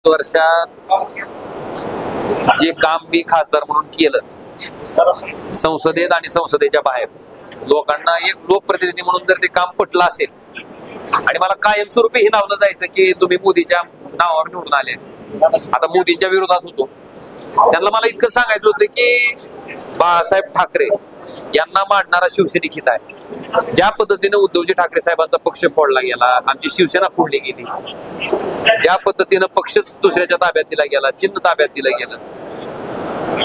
वर्षात जे काम मी खासदार म्हणून केलं संसदेत आणि संसदेच्या बाहेर लोकांना एक लोकप्रतिनिधी म्हणून जर ते काम पटलं असेल आणि मला कायमस्वरूपी हे नावलं जायचं की तुम्ही मोदीच्या नावावर निवडून आले, आता मोदींच्या विरोधात होतो, त्यांना मला इतकं सांगायचं होतं की बाळासाहेब ठाकरे यांना मांडणारा शिवसैनिक हित आहे. ज्या पद्धतीने उद्धवजी ठाकरे साहेबांचा पक्ष फोडला गेला, आमची शिवसेना फोडली गेली, ज्या पद्धतीनं पक्षच दुसऱ्याच्या ताब्यात दिला गेला, चिन्ह ताब्यात दिलं गेलं,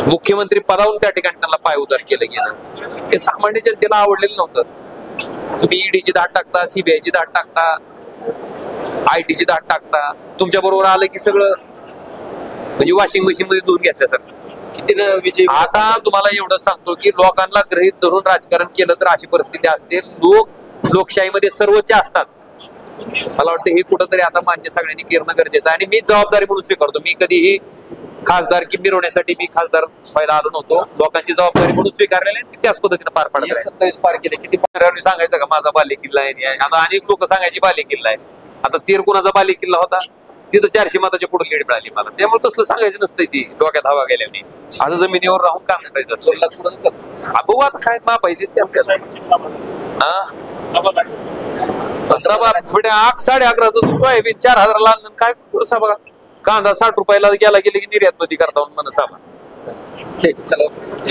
मुख्यमंत्री पदावरून त्या ठिकाणी त्यांना पायउतार केलं गेलं, हे सामान्य जनतेला आवडलेलं नव्हतं. तुम्ही ईडीची धाड टाकता, सीबीआयची धाड टाकता, आयटीची धाड टाकता, तुमच्या बरोबर आलं की सगळं म्हणजे वॉशिंग मशीन मध्ये धुवून घेतल्यासारखं. किती विजय आता तुम्हाला एवढं सांगतो की लोकांना गृहीत धरून राजकारण केलं तर अशी परिस्थिती असते. लोकशाहीमध्ये सर्वोच्च असतात. मला वाटतं हे कुठंतरी आता मान्य सगळ्यांनी करणं गरजेचं आहे आणि मी जबाबदारी म्हणून स्वीकारतो. मी कधीही खासदारकी मिरवण्यासाठी मी खासदार व्हायला आलो नव्हतो, लोकांची जबाबदारी म्हणून स्वीकारलेली आहे, ती त्याच पद्धतीने पार पाडत आहे. 27 पार केले. किती सांगायचं का माझा बाले किल्ला आहे, आता अनेक लोक सांगायची बाले किल्ला आहे. आता तेर कुणाचा बाले किल्ला होता, तिथं 400 मताच्या पुढे लीड मिळाली मला. त्यामुळे तसलं सांगायचं नसतं, ती डोक्यात हवा गेल्याने. आता जमिनीवर राहून काम करायचं असतं. बघू आता काय मा पैसेच ते आपल्याला. सभा 11:30 सोयाबीन 4000 काय सभा, कांदा 60 रुपयाला गेला गेले की निर्यात मध्ये करता म्हणून सभा. ठीक, चला.